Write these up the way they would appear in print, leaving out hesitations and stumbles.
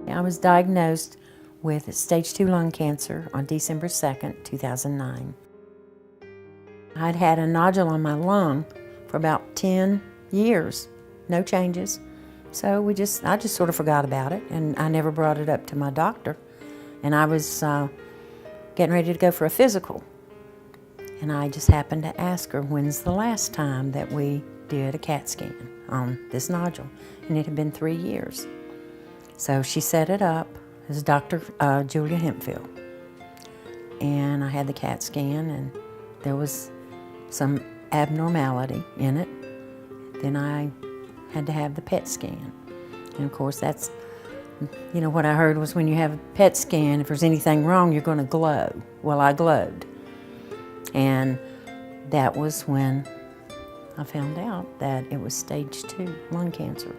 I was diagnosed with stage 2 lung cancer on December 2nd, 2009. I'd had a nodule on my lung for about 10 years, no changes. So I just sort of forgot about it, and I never brought it up to my doctor. And I was getting ready to go for a physical. And I just happened to ask her, when's the last time that we did a CAT scan on this nodule? And it had been 3 years. So she set it up as Dr. Julia Hemphill. And I had the CAT scan, and there was some abnormality in it. Then I had to have the PET scan. And of course, that's, what I heard was when you have a PET scan, if there's anything wrong, you're going to glow. Well, I glowed. And that was when I found out that it was stage 2 lung cancer.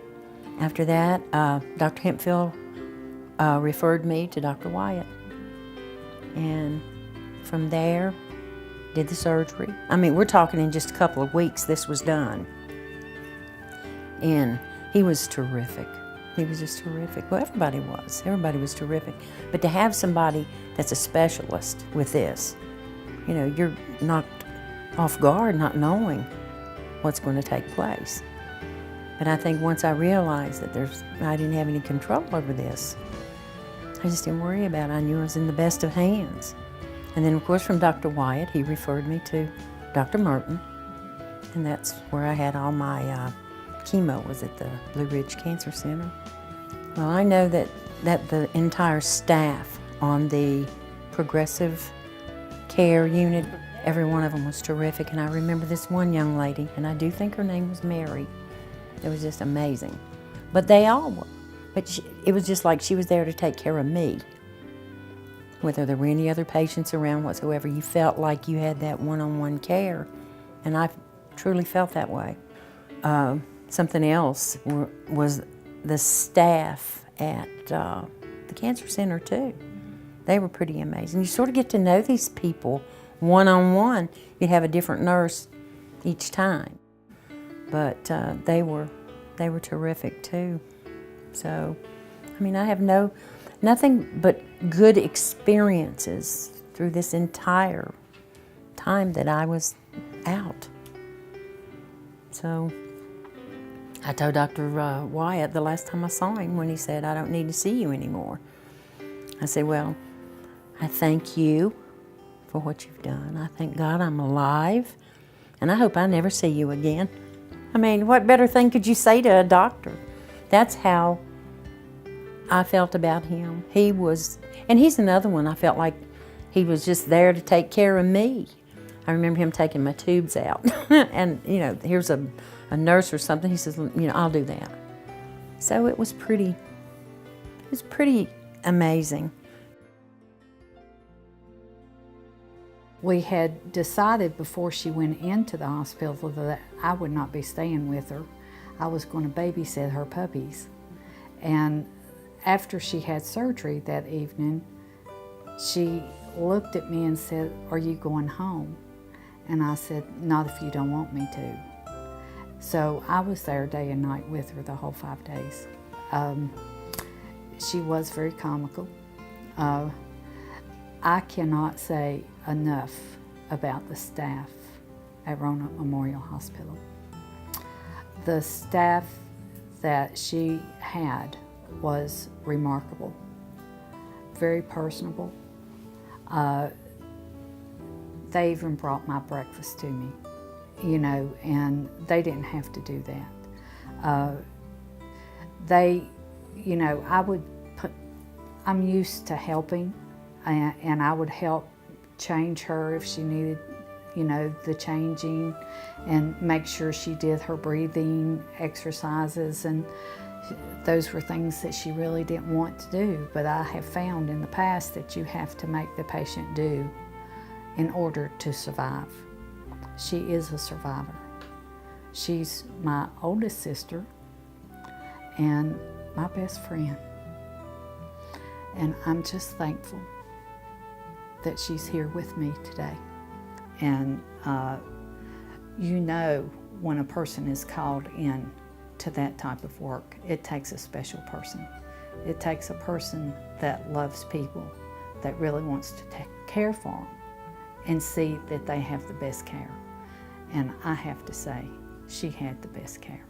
After that, Dr. Hemphill referred me to Dr. Wyatt. And from there, did the surgery. I mean, we're talking in just a couple of weeks this was done. And he was terrific. He was just terrific. Well, everybody was. Everybody was terrific. But to have somebody that's a specialist with this, you're knocked off guard not knowing what's going to take place. But I think once I realized that I didn't have any control over this, I just didn't worry about it. I knew I was in the best of hands. And then, of course, from Dr. Wyatt, he referred me to Dr. Merton, and that's where I had all my chemo, was at the Blue Ridge Cancer Center. Well, I know that the entire staff on the progressive care unit, every one of them was terrific. And I remember this one young lady, and I do think her name was Mary. It was just amazing. But they all were. But it was just like she was there to take care of me. Whether there were any other patients around whatsoever, you felt like you had that one-on-one care. And I truly felt that way. Something else was the staff at the cancer center too. They were pretty amazing. You sort of get to know these people one-on-one. You'd have a different nurse each time. But they were terrific too. So, I mean, I have nothing but good experiences through this entire time that I was out. So, I told Dr. Wyatt the last time I saw him when he said, I don't need to see you anymore. I said, well, I thank you for what you've done. I thank God I'm alive, and I hope I never see you again. I mean, what better thing could you say to a doctor? That's how I felt about him. And he's another one, I felt like he was just there to take care of me. I remember him taking my tubes out. And, here's a nurse or something. He says, I'll do that. So it was pretty amazing. We had decided before she went into the hospital that I would not be staying with her. I was going to babysit her puppies. And after she had surgery that evening, she looked at me and said, "Are you going home?" And I said, "Not if you don't want me to." So I was there day and night with her the whole 5 days. She was very comical. I cannot say enough about the staff at Roanoke Memorial Hospital. The staff that she had was remarkable, very personable. They even brought my breakfast to me, and they didn't have to do that. I'm used to helping, and I would help change her if she needed, the changing, and make sure she did her breathing exercises, and those were things that she really didn't want to do. But I have found in the past that you have to make the patient do in order to survive. She is a survivor. She's my oldest sister and my best friend. And I'm just thankful that she's here with me today. And when a person is called in to that type of work, it takes a special person It takes a person that loves people, that really wants to care for them and see that they have the best care. And I have to say, she had the best care.